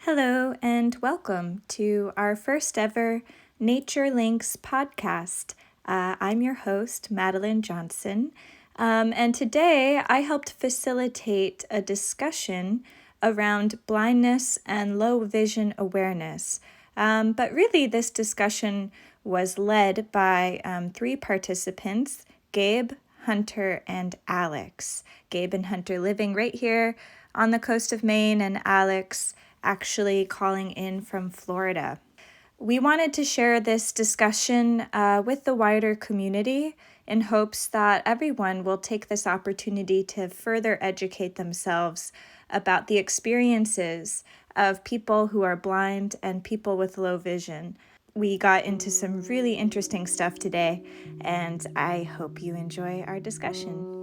Hello and welcome to our first ever Nature Links podcast. I'm your host, Madeline Johnson, and today I helped facilitate a discussion around blindness and low vision awareness. But really, this discussion was led by three participants, Gabe, Hunter, and Alex. Gabe and Hunter living right here on the coast of Maine, and Alex actually calling in from Florida. We wanted to share this discussion with the wider community in hopes that everyone will take this opportunity to further educate themselves about the experiences of people who are blind and people with low vision. We got into some really interesting stuff today, and I hope you enjoy our discussion.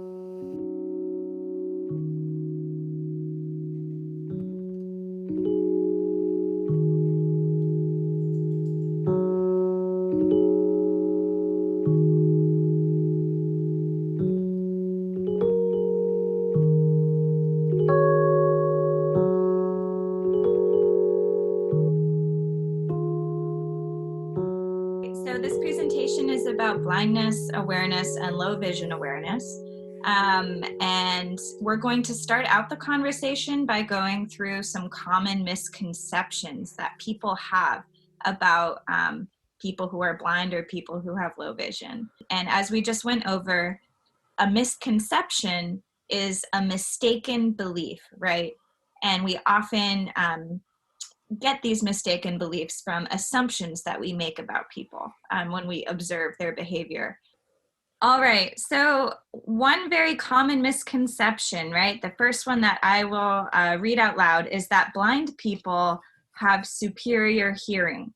So this presentation is about blindness awareness and low vision awareness. And we're going to start out the conversation by going through some common misconceptions that people have about people who are blind or people who have low vision. And as we just went over, a misconception is a mistaken belief, right? And we often get these mistaken beliefs from assumptions that we make about people when we observe their behavior. All right, so one very common misconception, right? The first one that I will read out loud is that blind people have superior hearing.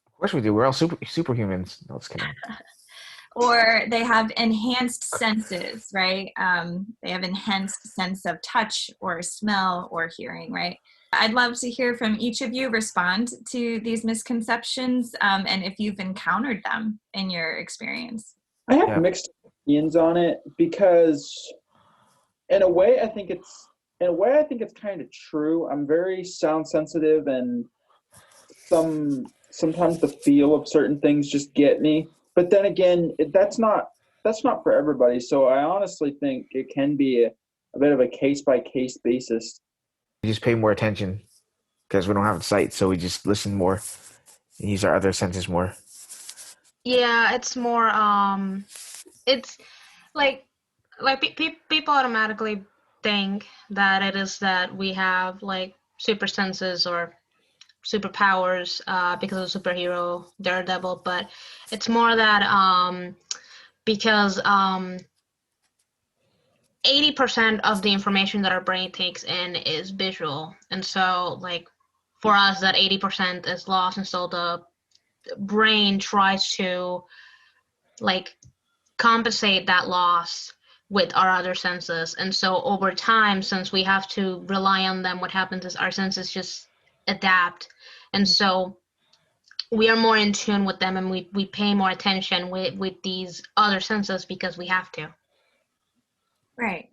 Of course we do. We're all superhumans. No, it's kidding. Or they have enhanced senses, right? They have enhanced sense of touch or smell or hearing, right? I'd love to hear from each of you respond to these misconceptions and if you've encountered them in your experience. I have mixed opinions on it because in a way I think it's kind of true. I'm very sound sensitive, and sometimes the feel of certain things just get me. But then again, that's not for everybody. So I honestly think it can be a bit of a case by case basis. We just pay more attention because we don't have the sight, so we just listen more and use our other senses more. Yeah, it's more it's like people automatically think that it is that we have like super senses or superpowers because of superhero Daredevil, but it's more that because 80% of the information that our brain takes in is visual, and so like for us that 80% is lost, and so the brain tries to like compensate that loss with our other senses. And so over time, since we have to rely on them, what happens is our senses just adapt, and so we are more in tune with them, and we pay more attention with these other senses because we have to. Right.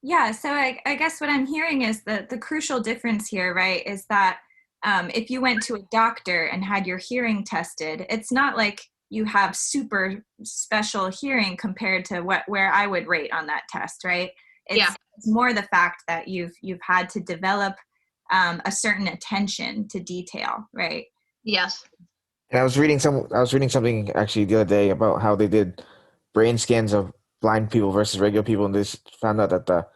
Yeah, so I guess what I'm hearing is that the crucial difference here, right, is that if you went to a doctor and had your hearing tested, it's not like you have super special hearing compared to where I would rate on that test, right? It's more the fact that you've had to develop a certain attention to detail, right? Yes. And I was reading something actually the other day about how they did brain scans of blind people versus regular people, and they found out that the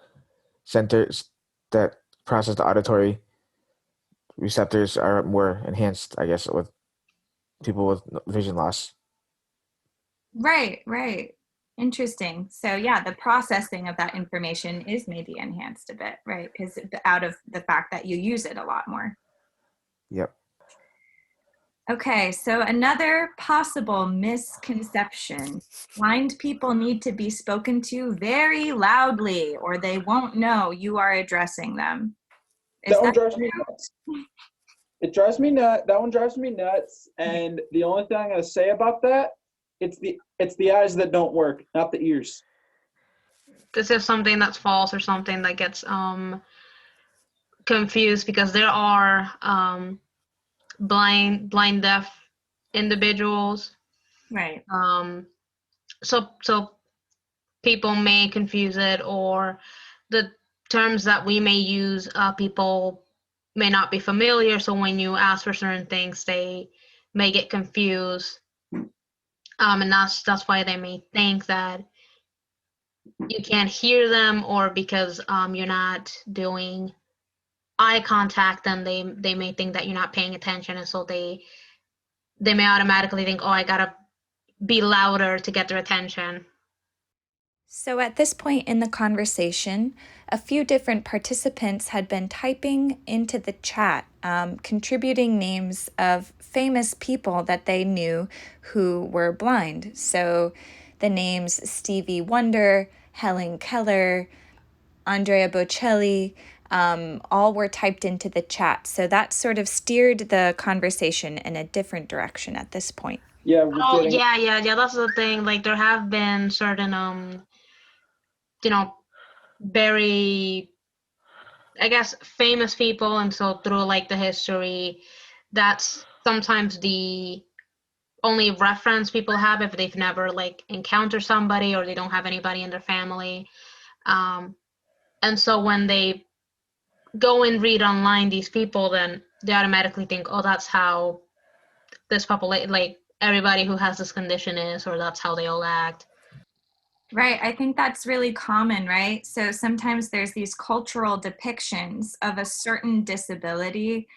centers that process the auditory receptors are more enhanced, I guess, with people with vision loss. Right. Interesting. So yeah, the processing of that information is maybe enhanced a bit, right? Because out of the fact that you use it a lot more. Yep. Okay, so another possible misconception. Blind people need to be spoken to very loudly or they won't know you are addressing them. That one drives me nuts. It drives me nuts. That one drives me nuts. And the only thing I'm going to say about that, it's the eyes that don't work, not the ears. This is something that's false or something that gets confused because there are blind deaf individuals. Right. So people may confuse it, or the terms that we may use, people may not be familiar. So when you ask for certain things, they may get confused, and that's why they may think that you can't hear them, or because you're not doing eye contact, then they may think that you're not paying attention, and so they may automatically think, oh, I gotta be louder to get their attention. So at this point in the conversation, a few different participants had been typing into the chat, contributing names of famous people that they knew who were blind. So the names Stevie Wonder, Helen Keller, Andrea Bocelli, all were typed into the chat. So that sort of steered the conversation in a different direction at this point. Yeah, we're Oh, getting. yeah. That's the thing. Like, there have been certain, very, I guess, famous people, and so through like the history, that's sometimes the only reference people have if they've never like encountered somebody, or they don't have anybody in their family. And so when they go and read online these people, then they automatically think, oh, that's how this population, like everybody who has this condition is, or that's how they all act. Right. I think that's really common, right? So sometimes there's these cultural depictions of a certain disability,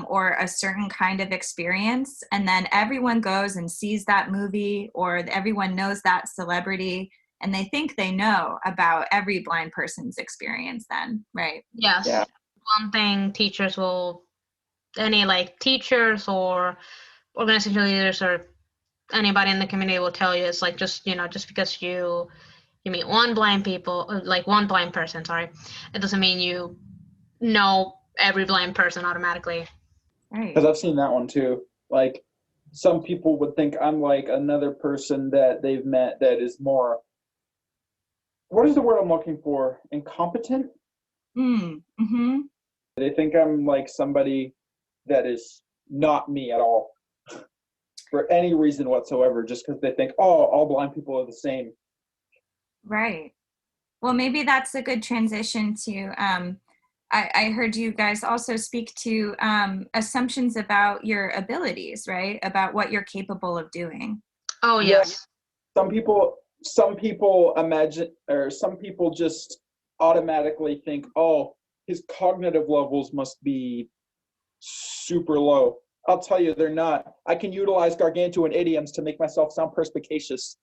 or a certain kind of experience. And then everyone goes and sees that movie, or everyone knows that celebrity, and they think they know about every blind person's experience then, right? Yes. Yeah. One thing any like teachers or organizational leaders or anybody in the community will tell you, it's like, just because you meet one blind person, sorry, it doesn't mean you know every blind person automatically. Right. Because I've seen that one too. Like, some people would think I'm like another person that they've met that is more, what is the word I'm looking for? Incompetent? Mm-hmm. They think I'm like somebody that is not me at all for any reason whatsoever, just because they think, oh, all blind people are the same. Right. Well, maybe that's a good transition to, I heard you guys also speak to assumptions about your abilities, right? About what you're capable of doing. Oh, Yeah. yes. Some people imagine, or some people just automatically think, oh, his cognitive levels must be super low. I'll tell you, they're not. I can utilize gargantuan idioms to make myself sound perspicacious.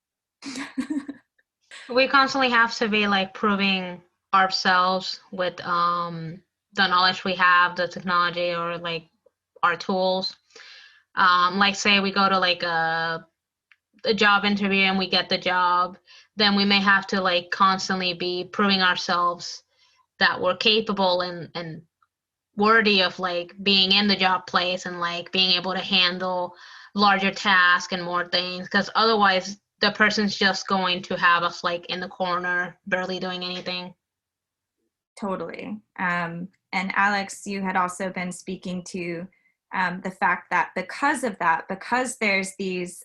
We constantly have to be like proving ourselves with the knowledge we have, the technology, or like our tools. Like, say we go to like a job interview and we get the job, then we may have to like constantly be proving ourselves that we're capable and worthy of like being in the job place, and like being able to handle larger tasks and more things, because otherwise the person's just going to have us like in the corner barely doing anything. Totally. And Alex, you had also been speaking to the fact that because there's these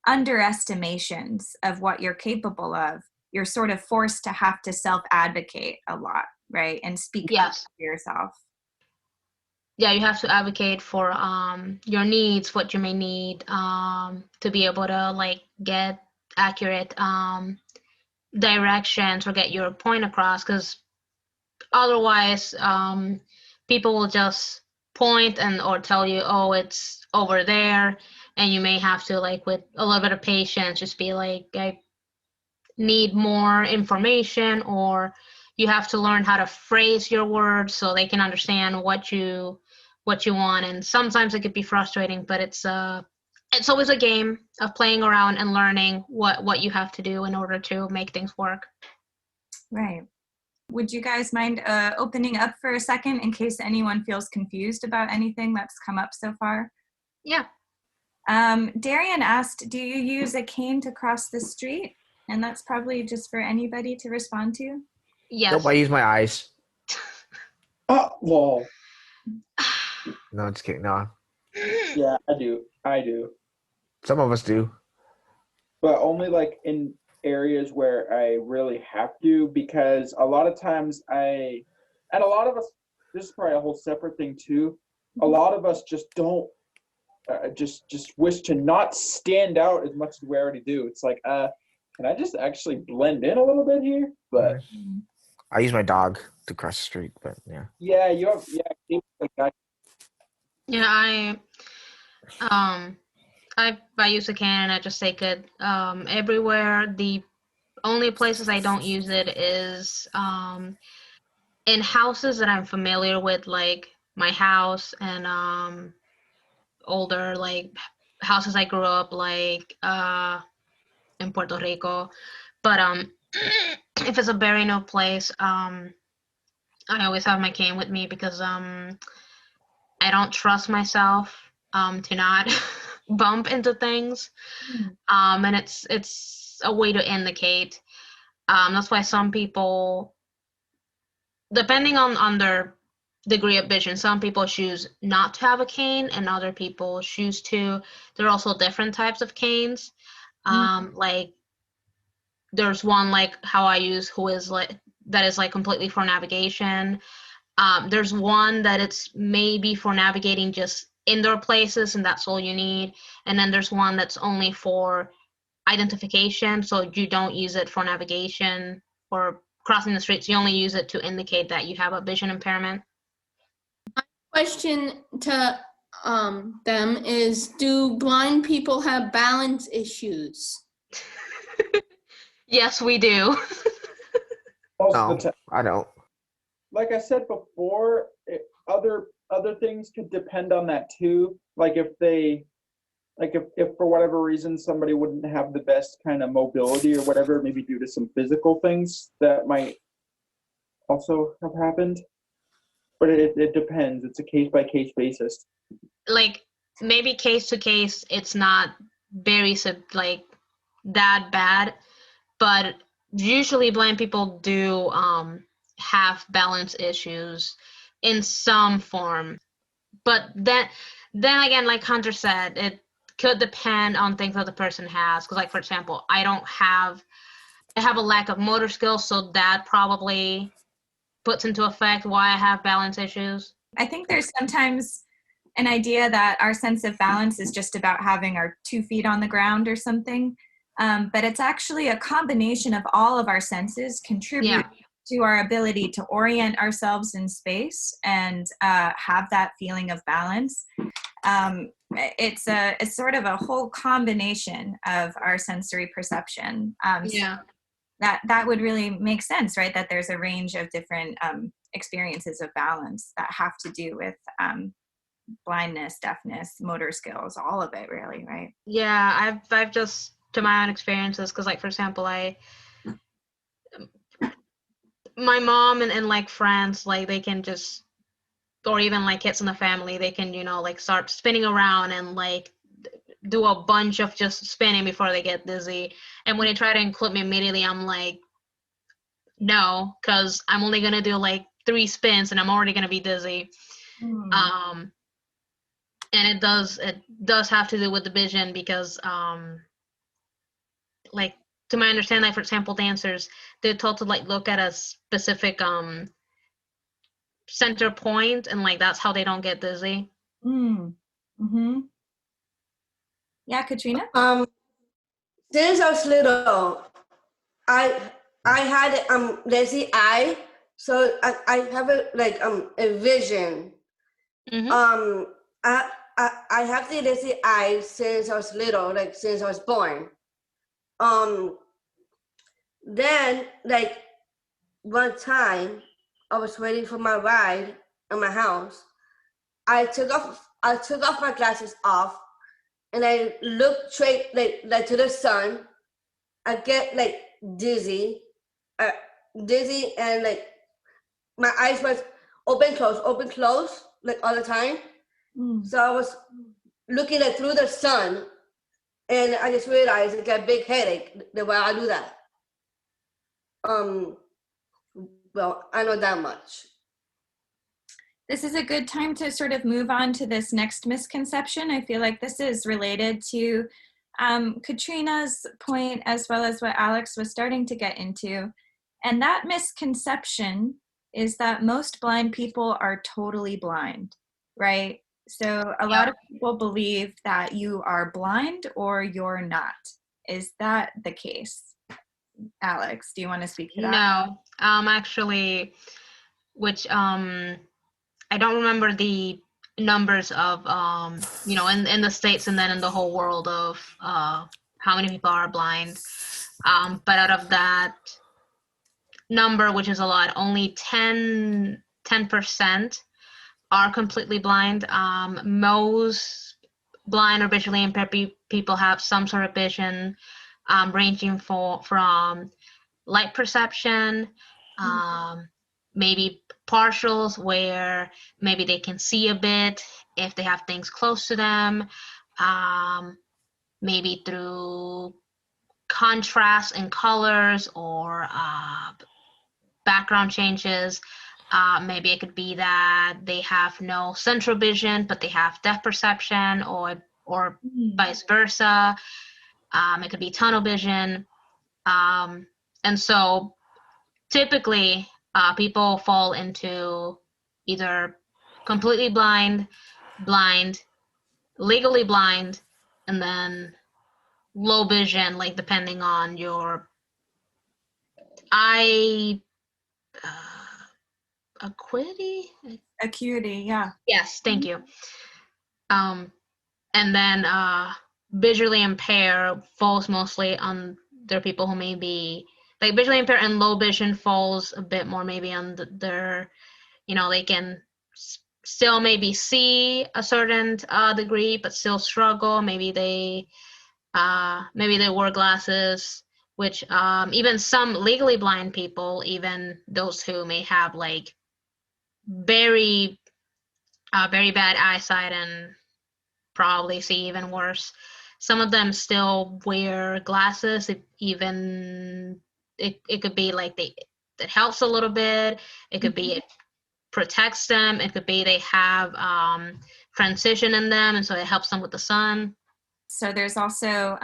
underestimations of what you're capable of, you're sort of forced to have to self-advocate a lot, right? And speak Yes. for yourself. Yeah, you have to advocate for your needs, what you may need, to be able to like get accurate directions or get your point across, because otherwise people will just point and or tell you, oh, it's over there, and you may have to, like, with a little bit of patience, just be like, I need more information, or you have to learn how to phrase your words so they can understand what you want. And sometimes it could be frustrating, but it's always a game of playing around and learning what you have to do in order to make things work. Right. Would you guys mind opening up for a second in case anyone feels confused about anything that's come up so far? Yeah. Darian asked, do you use a cane to cross the street? And that's probably just for anybody to respond to. Yes. Nope, I use my eyes. Lol. No, just kidding. No, Yeah, I do. some of us do. But only like in areas where I really have to, because a lot of times and a lot of us, this is probably a whole separate thing too. A lot of us just don't, just wish to not stand out as much as we already do. It's like, can I just actually blend in a little bit here? But I use my dog to cross the street, but yeah. yeah, you have Yeah, I use a can and I just take it everywhere. The only places I don't use it is in houses that I'm familiar with, like my house, and older like houses I grew up like in Puerto Rico. But if it's a very new place, I always have my cane with me because I don't trust myself to not bump into things. And it's a way to indicate. That's why some people, depending on their degree of vision, some people choose not to have a cane and other people choose to. There are also different types of canes. Like there's one like how I use who is like that is like completely for navigation. There's one that it's maybe for navigating just indoor places and that's all you need. And then there's one that's only for identification, so you don't use it for navigation or crossing the streets. You only use it to indicate that you have a vision impairment. Question to them is, do blind people have balance issues? Yes, we do. most No, of the time. I don't. Like I said before, other things could depend on that too. Like if for whatever reason somebody wouldn't have the best kind of mobility or whatever, maybe due to some physical things that might also have happened. But it depends. It's a case by case basis. Like maybe case to case, it's not very like that bad, but usually blind people do have balance issues in some form. But then again, like Hunter said, it could depend on things that the person has. Because like for example, I have a lack of motor skills, so that probably puts into effect why I have balance issues. I think there's sometimes an idea that our sense of balance is just about having our 2 feet on the ground or something. But it's actually a combination of all of our senses contribute to our ability to orient ourselves in space and have that feeling of balance. It's sort of a whole combination of our sensory perception. So that would really make sense, right? That there's a range of different experiences of balance that have to do with blindness, deafness, motor skills, all of it, really, right? Yeah, I've just, to my own experiences, because like for example, my mom and like friends, like they can just, or even like kids in the family, they can, like start spinning around and like do a bunch of just spinning before they get dizzy. And when they try to include me immediately, I'm like, no, because I'm only gonna do like 3 spins and I'm already gonna be dizzy. And it does have to do with the vision because like to my understanding, like for example, dancers, they're told to like look at a specific center point, and like that's how they don't get dizzy. Yeah, Katrina? Since I was little, I had lazy eye, so I have a vision. I have the lazy eye since I was little, like since I was born. Then like one time I was waiting for my ride in my house. I took off my glasses off and I looked straight like to the sun. I get like dizzy and like my eyes was open, close, like all the time. So I was looking like through the sun, and I just realized I got a big headache the way I do that. Well, I know that much. This is a good time to sort of move on to this next misconception. I feel like this is related to Katrina's point as well as what Alex was starting to get into. And that misconception is that most blind people are totally blind, right? So a lot of people believe that you are blind or you're not. Is that the case? Alex, do you want to speak to that? No, actually, which I don't remember the numbers of in the States and then in the whole world of how many people are blind. But out of that number, which is a lot, only 10% are completely blind. Most blind or visually impaired people have some sort of vision, ranging from light perception, maybe partials where maybe they can see a bit if they have things close to them, maybe through contrast in colors or background changes. Maybe it could be that they have no central vision, but they have depth perception, or vice versa. It could be tunnel vision. And so typically, people fall into either completely blind, legally blind, and then low vision, like depending on your eye acuity, yeah. Yes, thank you. And then visually impaired falls mostly on their people who may be like visually impaired, and low vision falls a bit more maybe on their, they can still maybe see a certain degree but still struggle. Maybe they wear glasses, which even some legally blind people, even those who may have like very bad eyesight and probably see even worse, some of them still wear glasses. It could be like it helps a little bit. It could be it protects them. It could be they have transition in them, and so it helps them with the sun. So there's also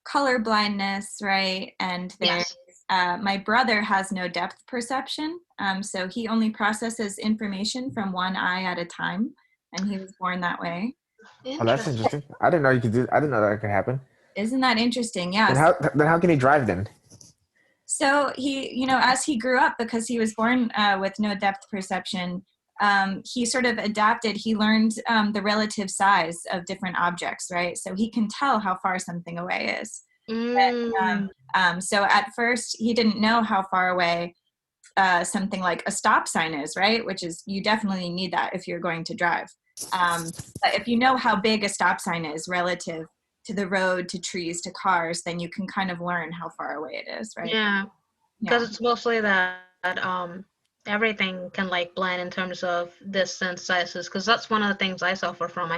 color blindness, right? And there's my brother has no depth perception, so he only processes information from one eye at a time, and he was born that way. Oh, that's interesting. I didn't know you could do. I didn't know that could happen. Isn't that interesting? Yeah. Then how can he drive then? So he, as he grew up, because he was born with no depth perception, he sort of adapted. He learned the relative size of different objects, right? So he can tell how far something away is. So at first, he didn't know how far away something like a stop sign is, right? Which is, you definitely need that if you're going to drive. But if you know how big a stop sign is relative to the road, to trees, to cars, then you can kind of learn how far away it is, right? Yeah, because it's mostly that everything can like blend in terms of distance, sizes, because that's one of the things I suffer from.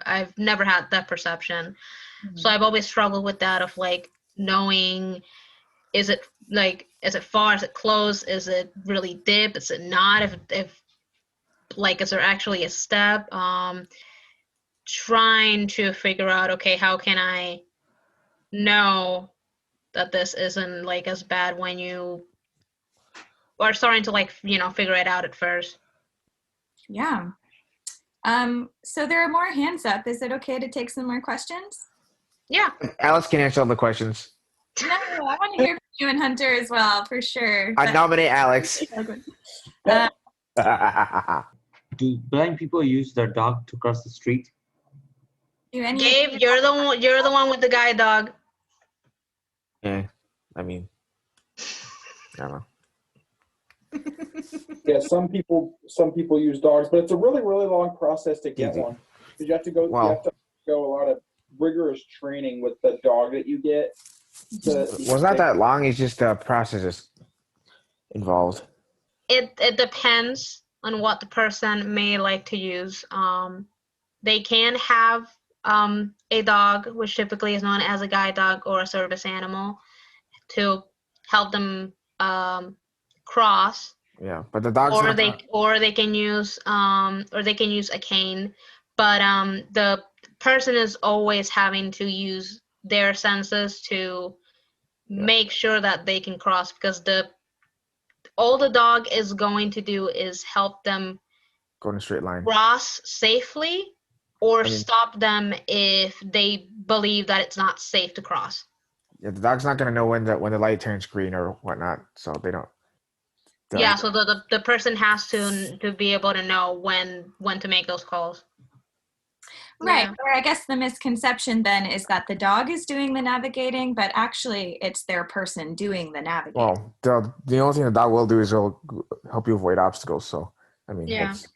I've never had that perception. So I've always struggled with that of like knowing, is it far, is it close, is it really deep, is it not, if like, is there actually a step, trying to figure out, okay, how can I know that this isn't like as bad when you are starting to like, figure it out at first. Yeah. So there are more hands up. Is it okay to take some more questions? Yeah. Alex can answer all the questions. No, I want to hear from you and Hunter as well, for sure. I nominate Alex. Do blind people use their dog to cross the street? Gabe, you're the one with the guide dog. Yeah, I mean, I don't know. Yeah, some people use dogs, but it's a really, really long process to get one. Because you have to go a lot of rigorous training with the dog that you get. Well, it's not that long. It's just the process is involved. It depends on what the person may like to use. They can have a dog, which typically is known as a guide dog or a service animal, to help them cross. Yeah, but the dog's or not they gonna, or they can use a cane, but the person is always having to use their senses to yeah, make sure that they can cross, because all the dog is going to do is help them go in a straight line. cross safely, or I mean, stop them if they believe that it's not safe to cross. yeah, the dog's not gonna know when the light turns green or whatnot, so they don't. Yeah, so the person has to be able to know when to make those calls. Right. Yeah. Or I guess the misconception then is that the dog is doing the navigating, but actually it's their person doing the navigating. Well, the only thing the dog will do is it'll help you avoid obstacles. So, I mean, Yeah. that's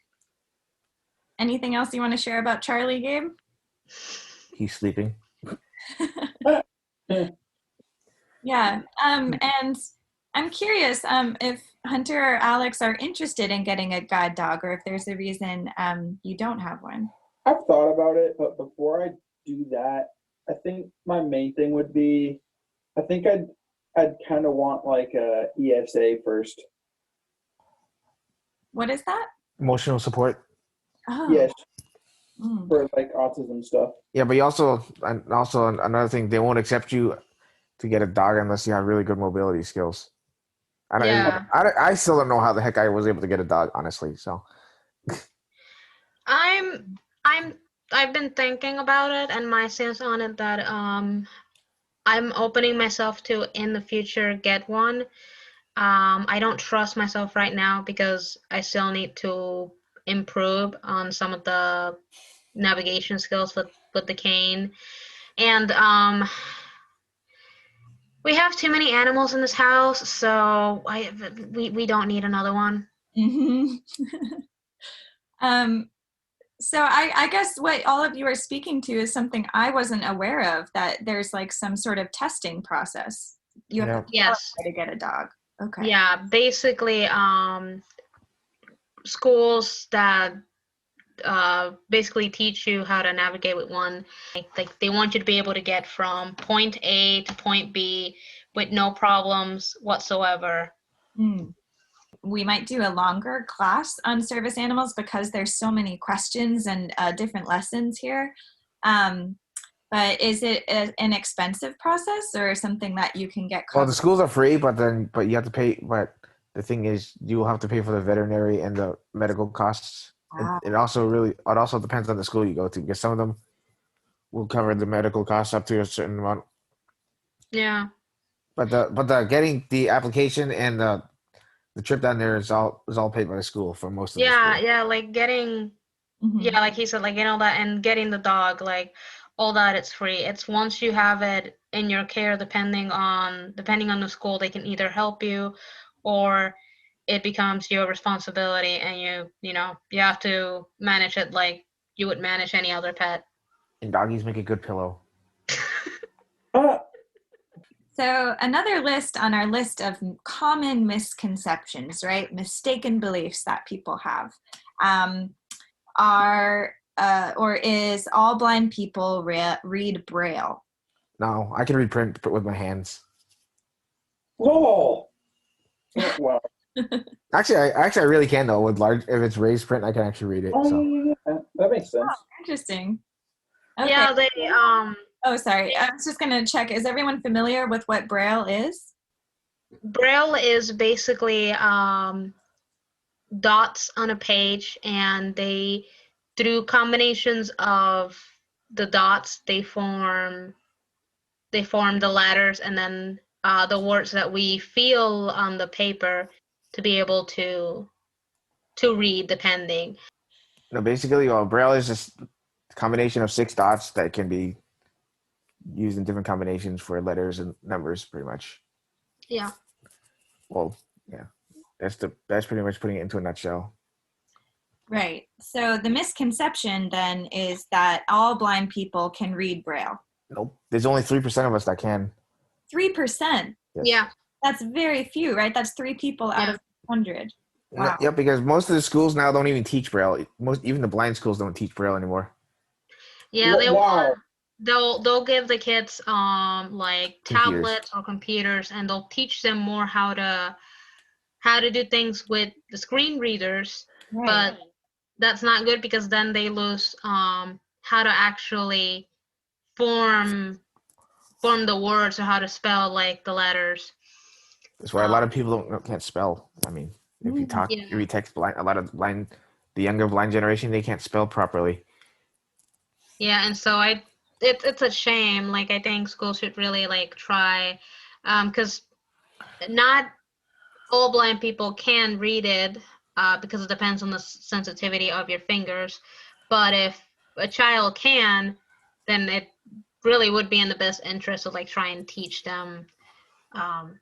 Anything else you want to share about Charlie, Gabe? he's sleeping. Yeah. And I'm curious if Hunter or Alex are interested in getting a guide dog, or if there's a reason you don't have one. I've thought about it, but before I do that, I think my main thing would be, I think I'd kind of want like a ESA first. What is that? Emotional support. Oh. Yes, Mm. for like autism stuff. Yeah, but you also another thing, they won't accept you to get a dog unless you have really good mobility skills. Yeah. I still don't know how the heck I was able to get a dog, honestly. So I've been thinking about it, and my stance on it that I'm opening myself to in the future get one. I don't trust myself right now because I still need to improve on some of the navigation skills with the cane, and we have too many animals in this house, so we don't need another one. Mm-hmm. So I guess what all of you are speaking to is something I wasn't aware of, that there's like some sort of testing process. You have to Yes. qualify to get a dog. Okay. Yeah, basically, schools that basically teach you how to navigate with one, like they want you to be able to get from point A to point B with no problems whatsoever. Mm. We might do a longer class on service animals because there's so many questions and different lessons here. But is it an expensive process or something that you can get covered? well, the schools are free, but you have to pay. But the thing is, you will have to pay for the veterinary and the medical costs. Wow. It also depends on the school you go to, because some of them will cover the medical costs up to a certain amount. Yeah. But the getting the application and the trip down there is all paid by the school for most of the school. Yeah, like getting, Mhm. yeah, like he said, like, you know, that, and getting the dog, like, all that, it's free. It's once you have it in your care, depending on the school, they can either help you or it becomes your responsibility, and you know, you have to manage it like you would manage any other pet. And doggies make a good pillow. So another list on our list of common misconceptions, right? Mistaken beliefs that people have are or is all blind people read braille? No, I can read print with my hands. Oh, wow. Actually, I really can though. With large, if it's raised print, I can actually read it. Oh, So yeah, that makes sense. Oh, interesting. Okay. Yeah, they Oh, sorry. I was just going to check. Is everyone familiar with what braille is? braille is basically dots on a page, and they, through combinations of the dots, they form the letters, and then the words that we feel on the paper to be able to read, depending. no, basically, braille is just a combination of 6 dots that can be used in different combinations for letters and numbers, pretty much. Yeah. Well, yeah, that's pretty much putting it into a nutshell. Right. So the misconception then is that all blind people can read braille. Nope. There's only 3% of us that can. 3%. Yes. Yeah. That's very few, right? That's 3 people out of 100. Wow. Yep, because most of the schools now don't even teach braille. Even the blind schools don't teach braille anymore. Yeah, Wow. they'll give the kids like Computers. tablets or computers, and they'll teach them more how how to do things with the screen readers, but that's not good because then they lose how to actually form the words or how to spell like the letters. That's why a lot of people can't spell. I mean, if you Yeah. if you text blind, a lot of the younger blind generation, they can't spell properly. Yeah, and so it's a shame. Like, I think schools should really like try, because not all blind people can read it, because it depends on the sensitivity of your fingers. But if a child can, then it really would be in the best interest of like try and teach them, um,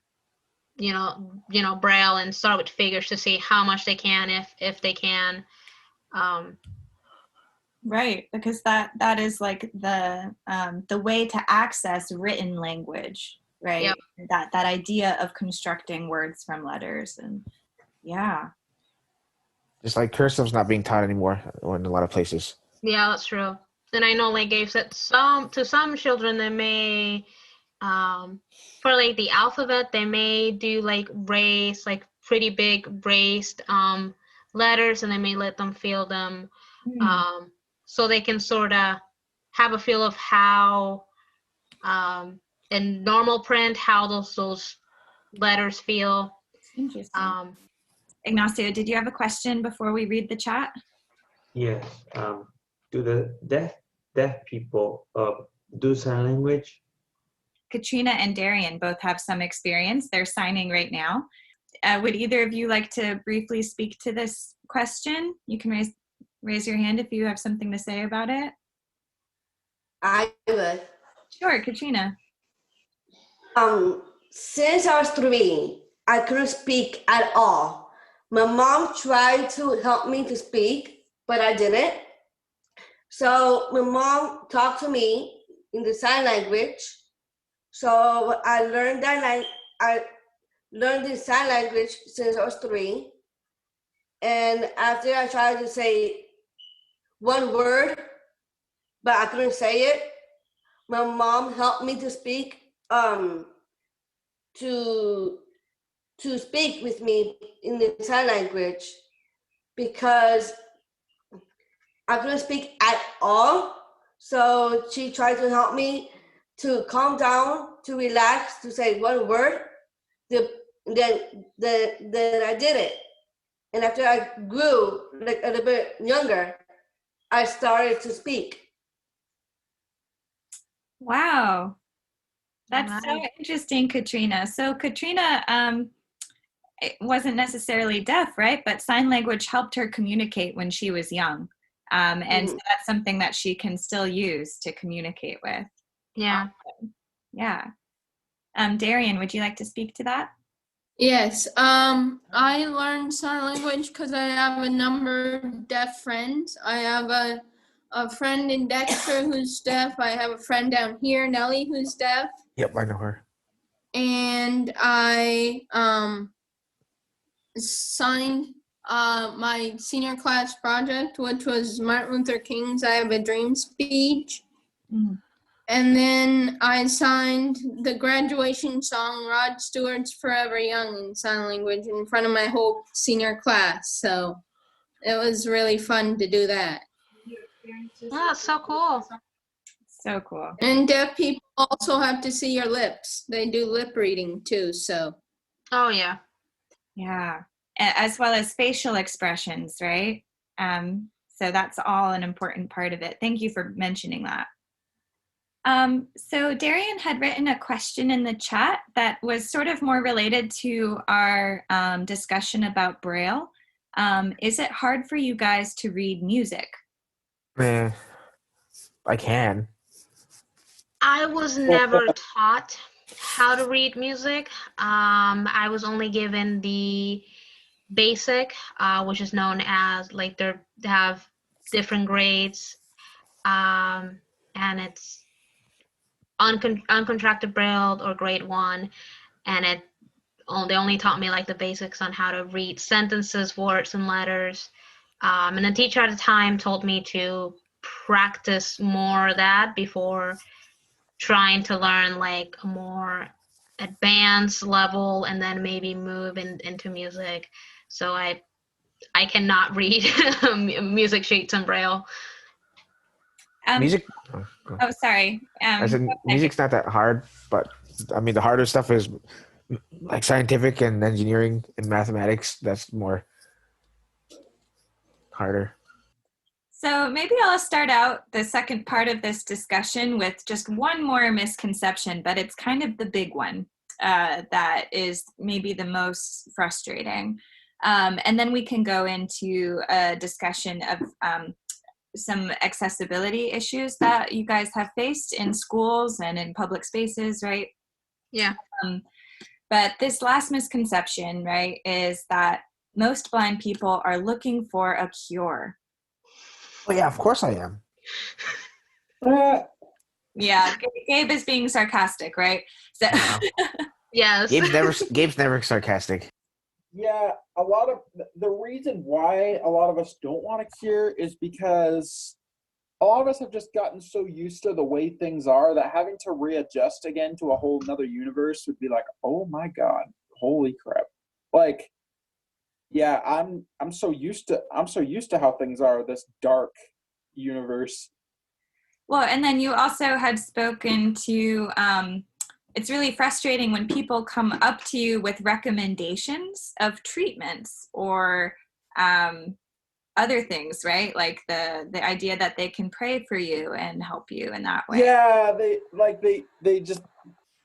braille, and start with figures to see how much they can, if they can. Right, because that is like the way to access written language, right? Yep. That idea of constructing words from letters, and yeah. Just like cursive's not being taught anymore in a lot of places. Yeah, that's true. And I know, like Gabe said, to some children they may, for like the alphabet, they may do like raised, like pretty big raised letters, and they may let them feel them, so they can sort of have a feel of how, in normal print, how those letters feel. Interesting. Ignacio, did you have a question before we read the chat? Yes. Do the deaf people do sign language? Katrina and Darian both have some experience. They're signing right now. Would either of you like to briefly speak to this question? You can raise your hand if you have something to say about it. I would. Sure, Katrina. Since I was 3, I couldn't speak at all. My mom tried to help me to speak, but I didn't. So my mom talked to me in the sign language. So I learned I learned the sign language since I was 3. And after I tried to say one word, but I couldn't say it, my mom helped me to speak, to speak with me in the sign language, because I couldn't speak at all. So she tried to help me to calm down, to relax, to say one word. Then I did it. And after I grew like a little bit younger, I started to speak. Wow. That's Nice. so interesting, Katrina. So Katrina it wasn't necessarily deaf, right? But sign language helped her communicate when she was young. And so that's something that she can still use to communicate with. Yeah. Awesome. Yeah. Darian, would you like to speak to that? Yes, I learned sign language because I have a number of deaf friends. I have a friend in Dexter who's deaf. I have a friend down here, Nellie, who's deaf. Yep, I know her. And I signed my senior class project, which was Martin Luther King's I Have a Dream speech. And then I signed the graduation song, Rod Stewart's Forever Young, in sign language in front of my whole senior class. So it was really fun to do that. Oh, that's so cool. So cool. And deaf people also have to see your lips. They do lip reading too, so. Oh, yeah. Yeah. As well as facial expressions, right? So that's all an important part of it. Thank you for mentioning that. So Darian had written a question in the chat that was sort of more related to our discussion about Braille. Is it hard for you guys to read music? I can. I was never taught how to read music. I was only given the basic, which is known as, like, they have different grades, and it's uncontracted braille or grade 1, and they only taught me like the basics on how to read sentences, words, and letters. And the teacher at the time told me to practice more of that before trying to learn like a more advanced level and then maybe move into music. So I cannot read music sheets in Braille. Music. Oh, sorry. I said music's not that hard, but I mean the harder stuff is like scientific and engineering and mathematics. That's more harder. So maybe I'll start out the second part of this discussion with just one more misconception, but it's kind of the big one that is maybe the most frustrating. And then we can go into a discussion of some accessibility issues that you guys have faced in schools and in public spaces, right? Yeah. But this last misconception, right, is that most blind people are looking for a cure. Oh yeah, of course I am. Yeah, Gabe is being sarcastic, right? So Yes. Gabe's never sarcastic. Yeah, a lot of the reason why a lot of us don't want a cure is because a lot of us have just gotten so used to the way things are that having to readjust again to a whole nother universe would be like, oh my God, holy crap. Like, yeah, I'm so used to how things are, this dark universe. well, and then you also had spoken to it's really frustrating when people come up to you with recommendations of treatments or other things, right? Like the idea that they can pray for you and help you in that way. Yeah, they do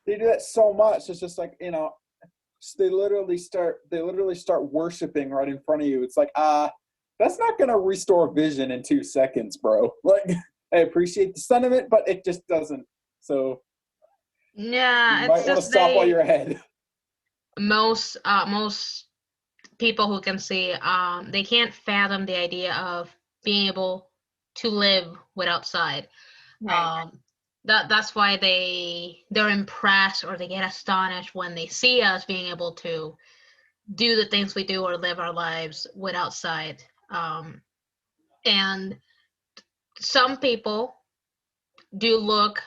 that so much. It's just like, they literally start worshiping right in front of you. It's like, that's not gonna restore vision in 2 seconds, bro. Like, I appreciate the sentiment, but it just doesn't. So Yeah, you might want to stop while you're ahead. Most people who can see, they can't fathom the idea of being able to live without sight. Right. That's why they're impressed or they get astonished when they see us being able to do the things we do or live our lives without sight. And some people do look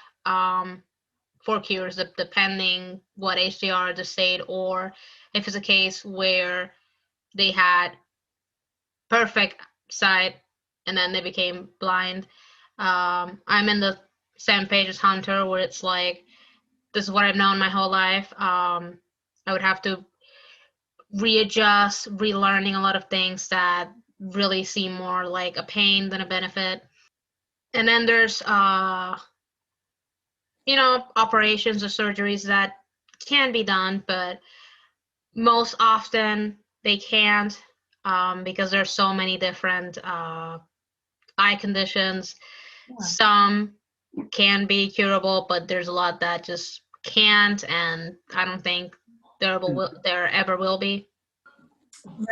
for cures, depending what age they are, the state, or if it's a case where they had perfect sight and then they became blind. I'm in the same page as Hunter, where it's like, this is what I've known my whole life. I would have to readjust, relearning a lot of things that really seem more like a pain than a benefit. And then there's operations or surgeries that can be done, but most often they can't, because there's so many different eye conditions. Yeah. Some can be curable, but there's a lot that just can't, and I don't think there ever will be.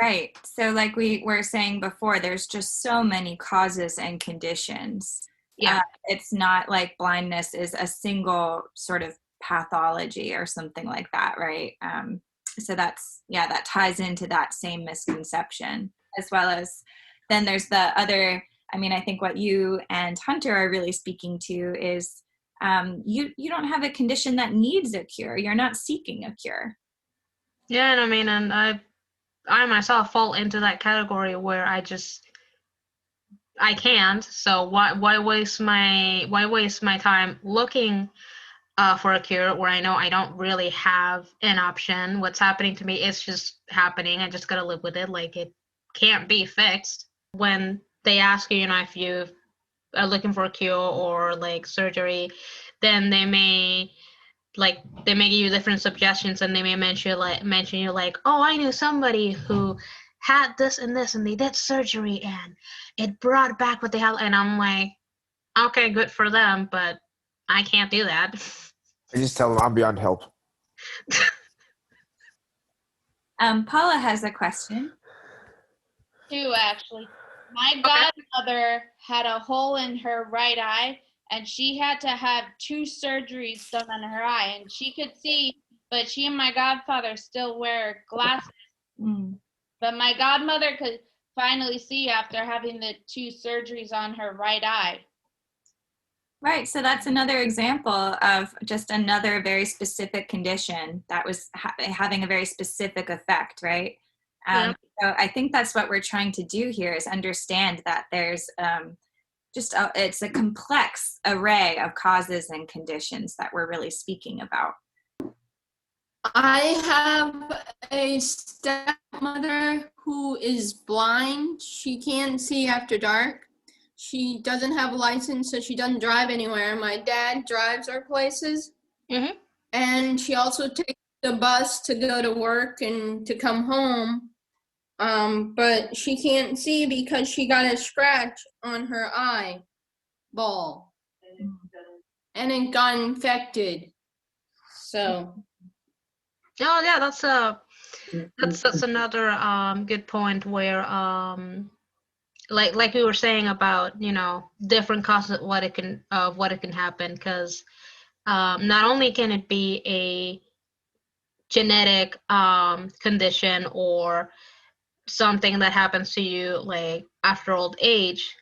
Right. So like we were saying before, there's just so many causes and conditions. Yeah. It's not like blindness is a single sort of pathology or something like that, right? So that ties into that same misconception, as well as then there's the other, I think what you and Hunter are really speaking to is you don't have a condition that needs a cure. You're not seeking a cure. Yeah, and I myself fall into that category where I can't. So why waste my time looking for a cure where I know I don't really have an option? What's happening to me is just happening. I just gotta live with it. Like, it can't be fixed. When they ask you, if you are looking for a cure or like surgery, then they may give you different suggestions, and they may mention you like, oh, I knew somebody who had this and this, and they did surgery and it brought back what they had. And I'm like, okay, good for them, but I can't do that. I just tell them I'm beyond help. Paula has a question. Two, actually. My godmother had a hole in her right eye, and she had to have 2 surgeries done on her eye, and she could see, but she and my godfather still wear glasses. But my godmother could finally see after having the 2 surgeries on her right eye. Right. So that's another example of just another very specific condition that was having a very specific effect, right? Yeah. So I think that's what we're trying to do here is understand that there's it's a complex array of causes and conditions that we're really speaking about. I have a stepmother who is blind. She can't see after dark. She doesn't have a license, so she doesn't drive anywhere. My dad drives our places. Mm-hmm. And she also takes the bus to go to work and to come home. But she can't see because she got a scratch on her eyeball. And it got infected. So. Oh yeah, that's another good point where like we were saying about, you know, different causes of what it can happen, because not only can it be a genetic condition or something that happens to you like after old age,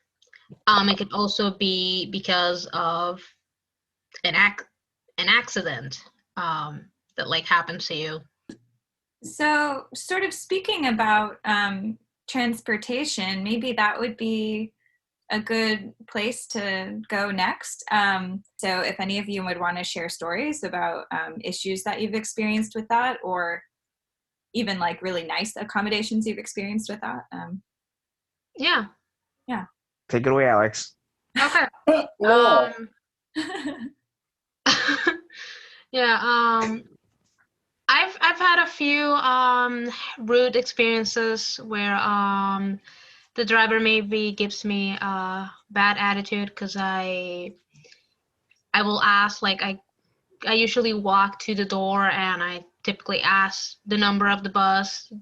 it can also be because of an accident that like happens to you. So sort of speaking about transportation, maybe that would be a good place to go next. So if any of you would want to share stories about issues that you've experienced with that, or even like really nice accommodations you've experienced with that. Yeah. Take it away, Alex. Okay. Laurel. Yeah. I've had a few rude experiences where the driver maybe gives me a bad attitude because I will ask, like, I usually walk to the door and I typically ask the number of the bus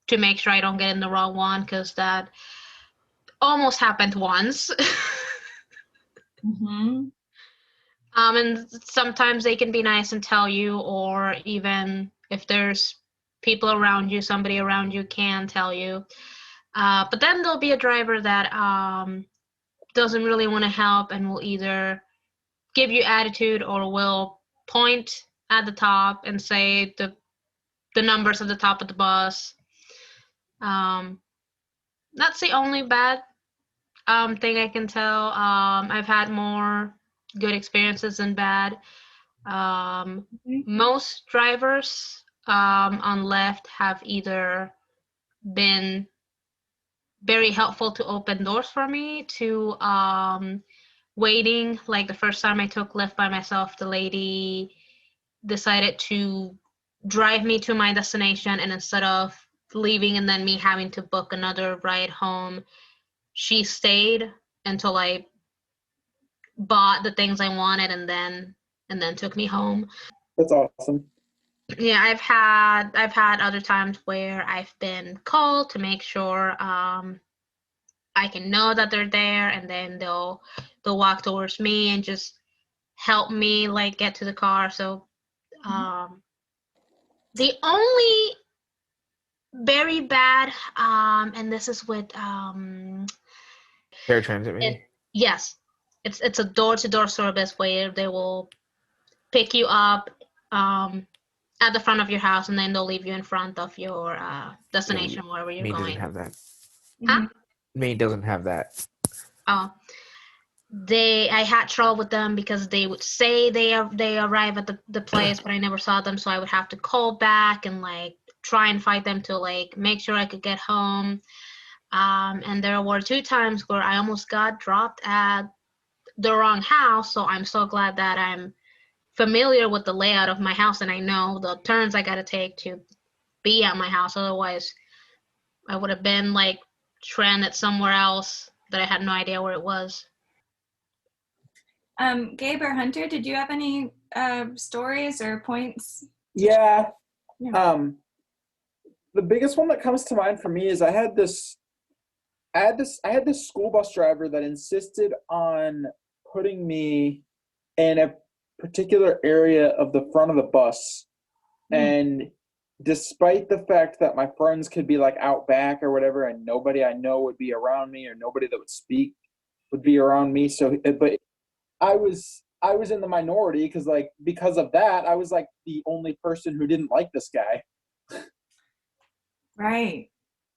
to make sure I don't get in the wrong one, because that almost happened once. Mm-hmm. And sometimes they can be nice and tell you, or even if there's people around you, somebody around you can tell you. But then there'll be a driver that doesn't really want to help and will either give you attitude or will point at the top and say the numbers at the top of the bus. That's the only bad thing I can tell. I've had more good experiences than bad. Most drivers on left have either been very helpful to open doors for me, to waiting. Like the first time I took Lyft by myself, the lady decided to drive me to my destination, and instead of leaving and then me having to book another ride home, she stayed until I bought the things I wanted and then took me home. That's awesome. Yeah, I've had other times where I've been called to make sure I can know that they're there, and then they'll walk towards me and just help me like get to the car. So the only very bad and this is with Paratransit, maybe. yes, it's a door-to-door service where they will pick you up at the front of your house, and then they'll leave you in front of your destination, wherever you're Maine going. doesn't have that. Huh? Maine doesn't have that. Oh, I had trouble with them because they would say they arrive at the place, but I never saw them, so I would have to call back and like try and fight them to like make sure I could get home. And there were 2 times where I almost got dropped at the wrong house, so I'm so glad that I'm familiar with the layout of my house and I know the turns I gotta take to be at my house. Otherwise, I would have been like stranded somewhere else that I had no idea where it was. Gabe or Hunter, did you have any stories or points? Yeah. The biggest one that comes to mind for me is I had this school bus driver that insisted on putting me in a particular area of the front of the bus. And despite the fact that my friends could be like out back or whatever, and nobody I know would be around me, or nobody that would speak would be around me. But I was in the minority because of that, I was like the only person who didn't like this guy. Right.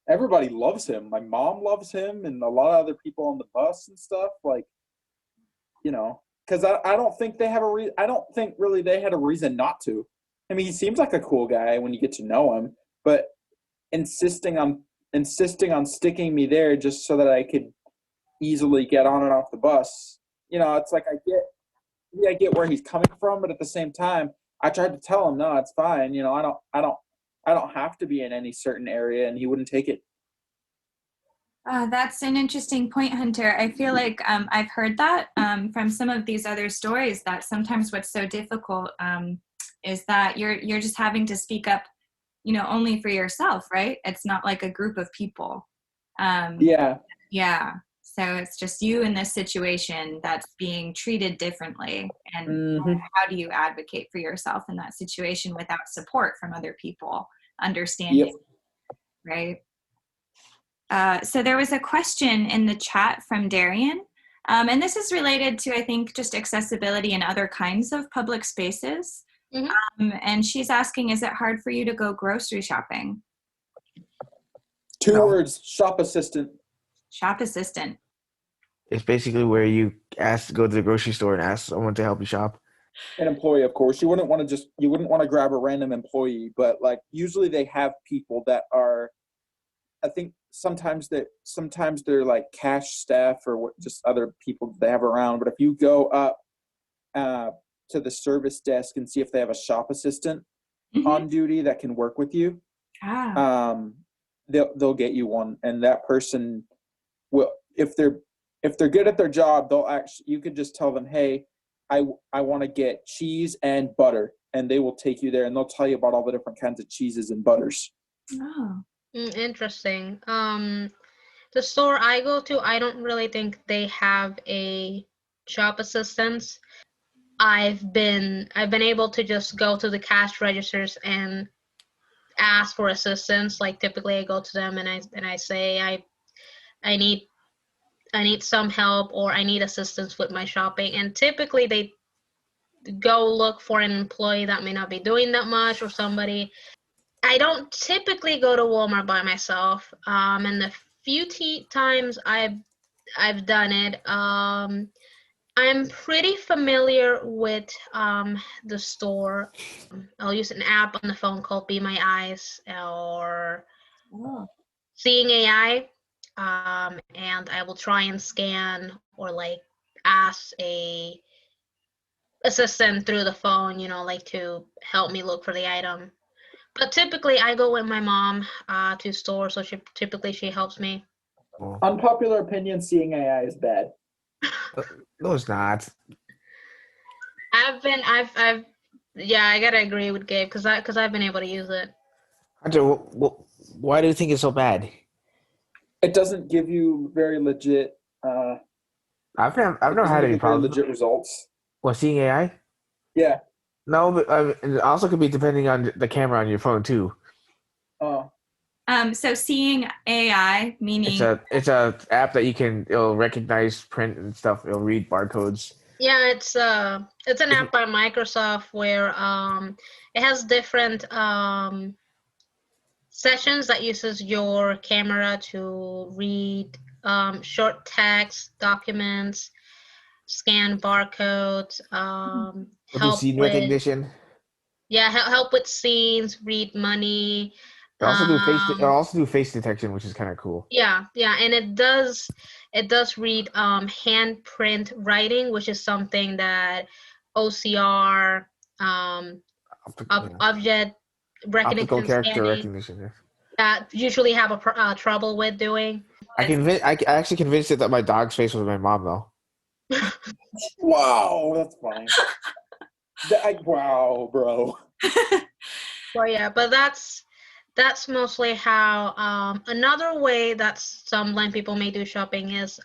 Everybody loves him. My mom loves him, and a lot of other people on the bus and stuff. Like, because I don't think they have I don't think really they had a reason not to. I mean, he seems like a cool guy when you get to know him, but insisting on sticking me there just so that I could easily get on and off the bus. It's like I get where he's coming from, but at the same time, I tried to tell him, no, it's fine. I don't have to be in any certain area, and he wouldn't take it. That's an interesting point, Hunter. I feel like I've heard that from some of these other stories, that sometimes what's so difficult is that you're just having to speak up, only for yourself, right? It's not like a group of people. Yeah. Yeah. So it's just you in this situation that's being treated differently. And how do you advocate for yourself in that situation without support from other people, understanding, right? So there was a question in the chat from Darian, and this is related to, I think, just accessibility in other kinds of public spaces. And she's asking, is it hard for you to go grocery shopping? 2 words: shop assistant. Shop assistant. It's basically where you go to the grocery store and ask someone to help you shop. An employee, of course. You wouldn't want to grab a random employee, but like usually they have people that are, I think sometimes they're like cash staff or just other people they have around. But if you go up to the service desk and see if they have a shop assistant on duty that can work with you, they'll get you one, and that person will, if they're good at their job, you could just tell them, hey, I want to get cheese and butter, and they will take you there, and they'll tell you about all the different kinds of cheeses and butters. Oh. Interesting. The store I go to, I don't really think they have a shop assistant. I've been able to just go to the cash registers and ask for assistance. Like typically I go to them and I say I need some help, or I need assistance with my shopping, and typically they go look for an employee that may not be doing that much, or somebody. I don't typically go to Walmart by myself, and the few times I've done it, I'm pretty familiar with the store. I'll use an app on the phone called Be My Eyes or Seeing AI, and I will try and scan or like ask a assistant through the phone, like to help me look for the item. But typically I go with my mom to store, so she helps me. Unpopular opinion: seeing AI is bad. No, it's not. I gotta agree with Gabe because I've been able to use it. Hunter, why do you think it's so bad? It doesn't give you very legit. I've never had any problem. Legit results. What, seeing AI? Yeah. No, but it also could be depending on the camera on your phone too. Oh. So seeing AI, meaning it's a app that it'll recognize print and stuff. It'll read barcodes. Yeah, it's an app by Microsoft where it has different sessions that uses your camera to read short text, documents, scan barcodes, Do scene recognition. Yeah, help with scenes, read money. It'll also do face detection, which is kind of cool. Yeah, and it does read handprint writing, which is something that OCR, object recognition, optical character recognition. Usually have a trouble with doing. I actually convinced it that my dog's face was my mom though. Wow, that's funny. Wow, bro. Well, yeah, but that's mostly how. Another way that some blind people may do shopping is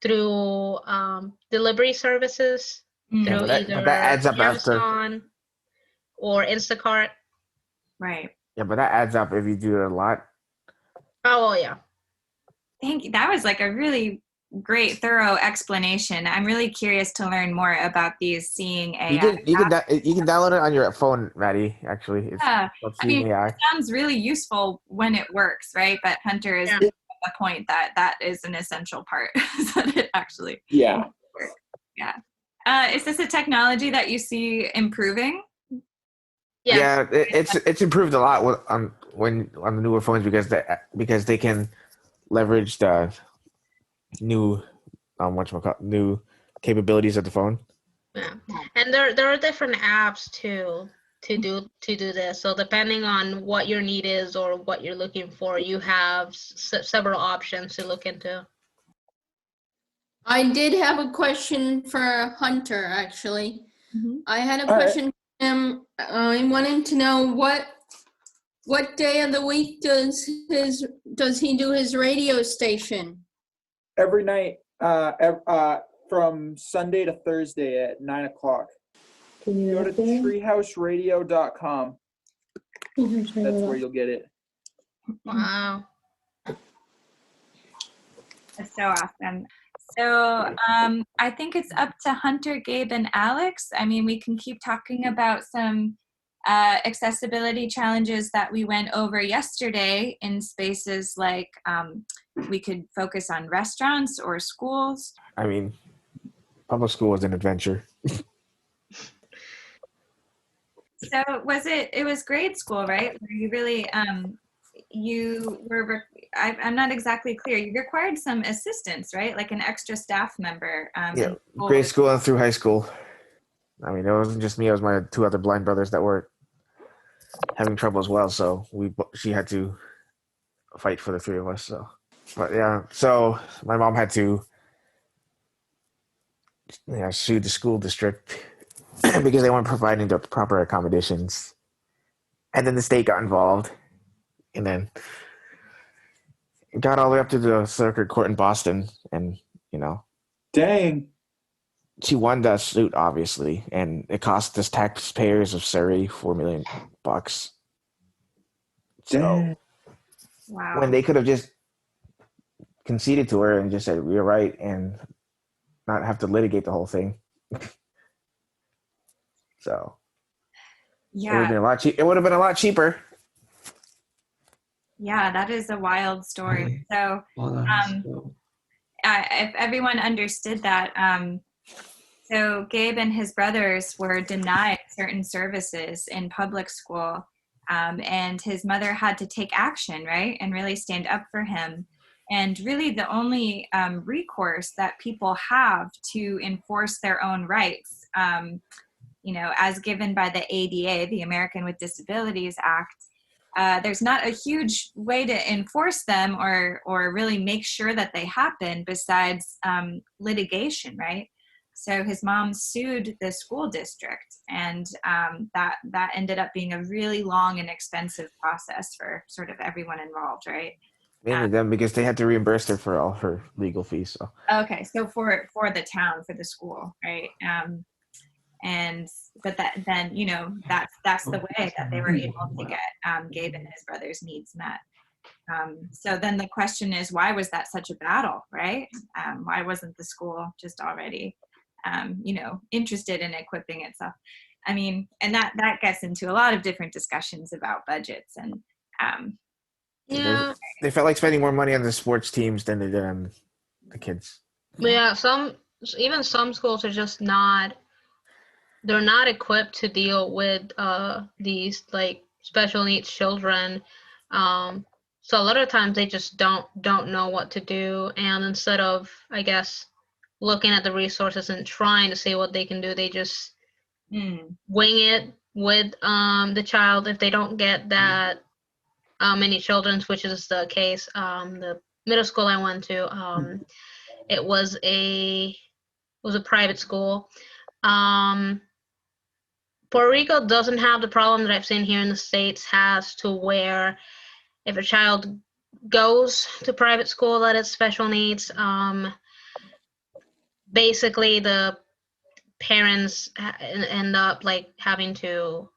through delivery services, through either that adds up Amazon or Instacart. Right. Yeah, but that adds up if you do it a lot. Oh, well, yeah. Thank you. That was like a really great, thorough explanation. I'm really curious to learn more about these seeing AI. You can download it on your phone, Maddie. Actually, it's called I mean, Seeing AI. it sounds really useful when it works, right? But Hunter is Yeah. at the point that that is an essential part, so that it actually Yeah. works. Yeah. Is this a technology that you see improving? Yes. Yeah, it's improved a lot on the newer phones because they can leverage the new new capabilities of the phone. Yeah. And there are different apps to do this. So depending on what your need is or what you're looking for, you have several options to look into. I did have a question for Hunter, actually. Mhm. I had a All right. question for him. I wanted to know what day of the week does he do his radio station? Every night, from Sunday to Thursday at 9 o'clock. Go to treehouseradio.com. That's where you'll get it. Wow. That's so awesome. So I think it's up to Hunter, Gabe, and Alex. I mean, we can keep talking about some accessibility challenges that we went over yesterday in spaces like we could focus on restaurants or schools. I mean, public school is an adventure. So it was grade school, right? Where you really, I'm not exactly clear. You required some assistance, right? Like an extra staff member. Yeah, grade school and through high school. I mean, it wasn't just me; it was my two other blind brothers that were having trouble as well. So she had to fight for the three of us. So, but yeah, so my mom had to sue the school district because they weren't providing the proper accommodations, and then the state got involved, and then it got all the way up to the circuit court in Boston, and Dang. she won that suit, obviously, and it cost the taxpayers of Surrey $4 million. So Dang. Wow. when they could have just conceded to her and just said we're right and not have to litigate the whole thing. So it would have been a lot cheap. It would have been a lot cheaper. Yeah, that is a wild story. So if everyone understood that, so Gabe and his brothers were denied certain services in public school, and his mother had to take action, right, and really stand up for him. And really the only recourse that people have to enforce their own rights, as given by the ADA, the American with Disabilities Act, there's not a huge way to enforce them or really make sure that they happen besides litigation, right? So his mom sued the school district, and that ended up being a really long and expensive process for sort of everyone involved, right? Mainly them, because they had to reimburse her for all her legal fees. So okay, so for the town, for the school, right? But that's the way that they were able to get Gabe and his brother's needs met. So then the question is, why was that such a battle, right? Why wasn't the school just already, interested in equipping itself? I mean, and that gets into a lot of different discussions about budgets and. Yeah. They felt like spending more money on the sports teams than they did on the kids. Yeah. Some schools are just not. They're not equipped to deal with these like special needs children. So a lot of times they just don't know what to do, and instead of, I guess, looking at the resources and trying to see what they can do, they just wing it with the child. If they don't get that many children, which is the case, the middle school I went to, it was a private school. Puerto Rico doesn't have the problem that I've seen here in the States has, to where if a child goes to private school that is special needs, basically the parents end up like having to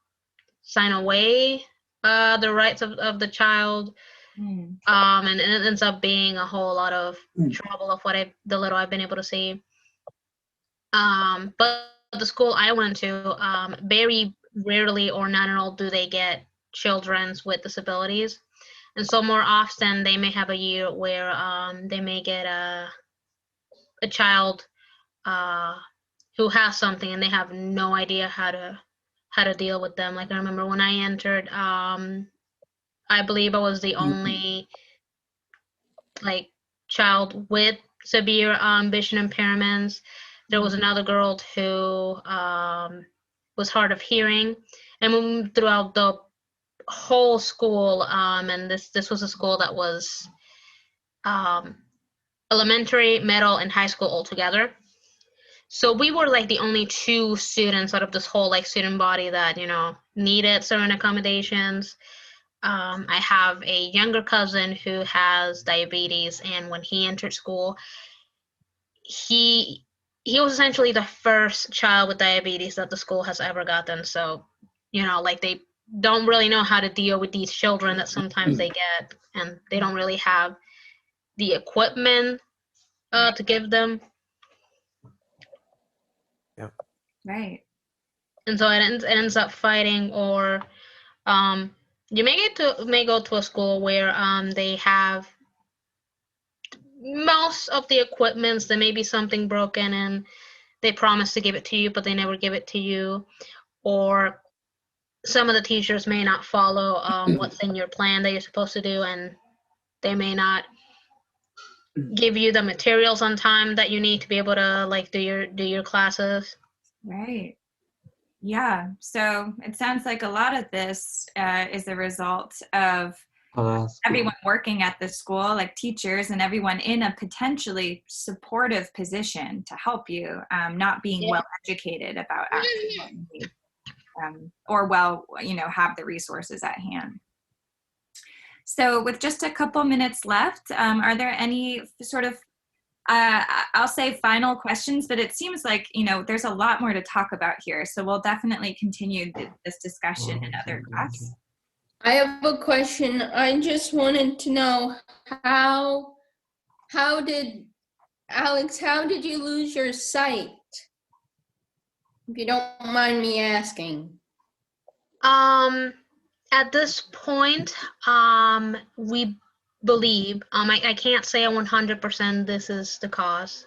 sign away the rights of the child And it ends up being a whole lot of trouble of the little I've been able to see. But the school I went to, very rarely or not at all do they get children with disabilities. And so more often they may have a year where they may get a child who has something and they have no idea how to deal with them. Like I remember when I entered, I believe I was the only like child with severe vision impairments. There was another girl who was hard of hearing, and throughout the whole school, and this was a school that was elementary, middle, and high school all together. So we were like the only 2 students out of this whole like student body that needed certain accommodations. I have a younger cousin who has diabetes, and when he entered school, he was essentially the first child with diabetes that the school has ever gotten. So, like they don't really know how to deal with these children that sometimes they get, and they don't really have the equipment to give them. Yep. Right. And so it ends up fighting, or you may go to a school where they have most of the equipments. There may be something broken and they promise to give it to you, but they never give it to you. Or some of the teachers may not follow what's in your plan that you're supposed to do, and they may not give you the materials on time that you need to be able to like do your classes. Right. Yeah. So it sounds like a lot of this is a result of everyone working at the school, like teachers and everyone in a potentially supportive position to help you, not being well educated about actually what you need, or have the resources at hand. So with just a couple minutes left, are there any sort of I'll say final questions, but it seems like, there's a lot more to talk about here. So we'll definitely continue this discussion in other class. I have a question. I just wanted to know how did you lose your sight? If you don't mind me asking. At this point, we believe, I can't say 100% this is the cause,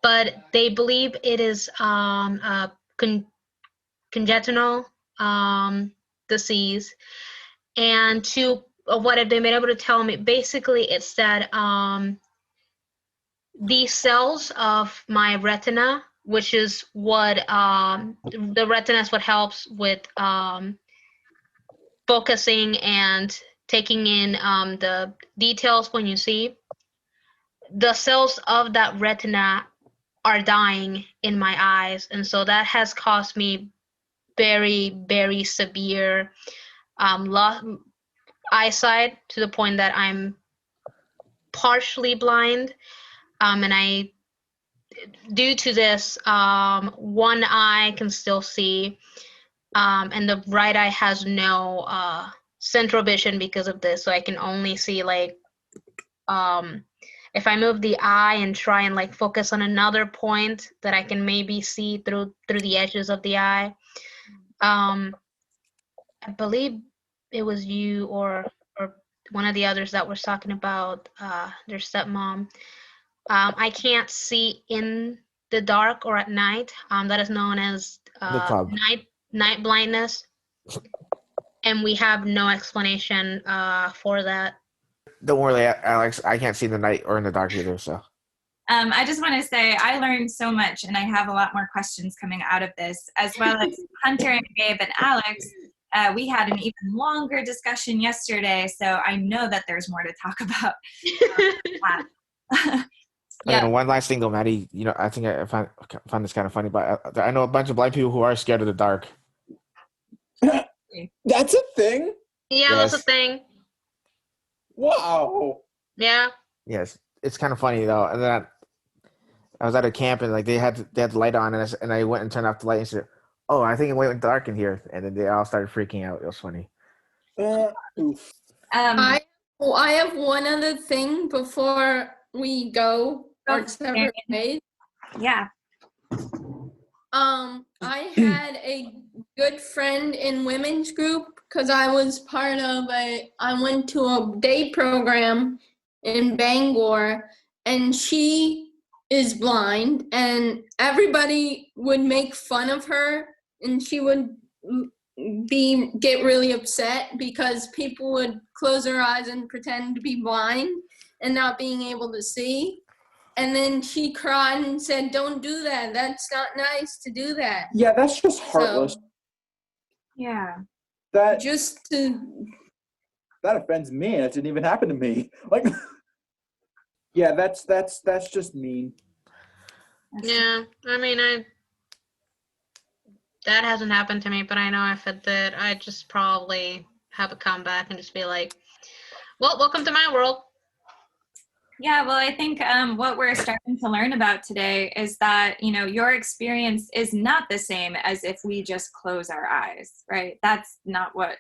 but they believe it is a congenital disease. And what have they been able to tell me? Basically, it's that these cells of my retina, which is what the retina is what helps with focusing and taking in the details when you see. The cells of that retina are dying in my eyes, and so that has caused me very, very severe eyesight, to the point that I'm partially blind. And due to this, one eye can still see, and the right eye has no central vision because of this. So I can only see like if I move the eye and try and like focus on another point that I can maybe see through the edges of the eye. I believe it was you or one of the others that was talking about their stepmom. I can't see in the dark or at night. That is known as night blindness, and we have no explanation for that. Don't worry, Alex. I can't see in the night or in the dark either. So. I just want to say I learned so much, and I have a lot more questions coming out of this, as well as Hunter and Gabe and Alex. We had an even longer discussion yesterday, so I know that there's more to talk about. Yeah. One last thing though, Maddie, I think I find this kind of funny, but I know a bunch of blind people who are scared of the dark. That's a thing? Yeah, yes. That's a thing. Wow. Yeah. Yes. It's kind of funny though. And then I was at a camp and like they had the light on, and I went and turned off the light and said, "Oh, I think it went dark in here." And then they all started freaking out. It was funny. I have Oh, I have one other thing before we go our separate ways. Yeah. I had a good friend in women's group because I was part of I went to a day program in Bangor, and she is blind, and everybody would make fun of her, and she would get really upset because people would close their eyes and pretend to be blind and not being able to see. And then she cried and said, "Don't do that. That's not nice to do that." Yeah, that's just heartless. So, Yeah. That offends me, and it didn't even happen to me. Like, yeah, that's just mean. Yeah, I mean, that hasn't happened to me, but I know if it did, I'd just probably have a comeback and just be like, well, welcome to my world. Yeah, well, I think what we're starting to learn about today is that, your experience is not the same as if we just close our eyes, right? That's not what.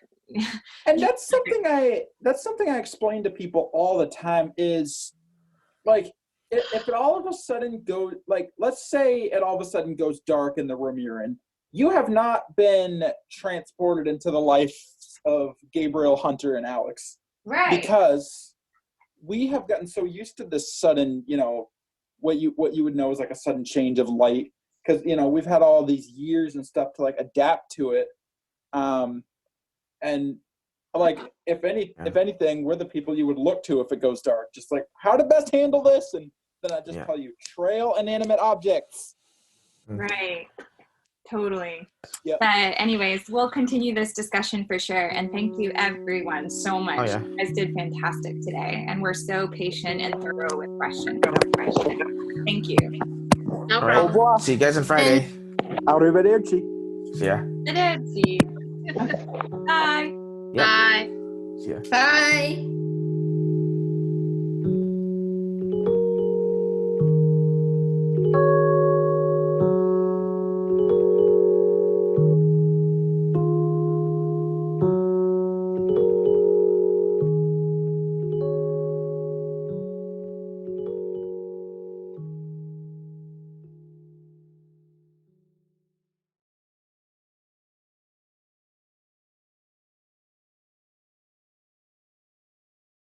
And that's something I explain to people all the time is, like, if it all of a sudden goes, like, let's say it all of a sudden goes dark in the room you're in, you have not been transported into the life of Gabriel, Hunter, and Alex. Right. Because we have gotten so used to this sudden, what you would know is like a sudden change of light, because we've had all these years and stuff to like adapt to it, and like if anything, we're the people you would look to if it goes dark, just like how to best handle this, and then I just tell you trail inanimate objects. Right. Totally. Yep. But anyways, we'll continue this discussion for sure. And thank you everyone so much. Oh, yeah. You guys did fantastic today. And we're so patient and thorough with questions. Thank you. No All problem. right. See you guys on Friday. Arrivederci. See ya. Bye. Yep. Bye. See ya. bye.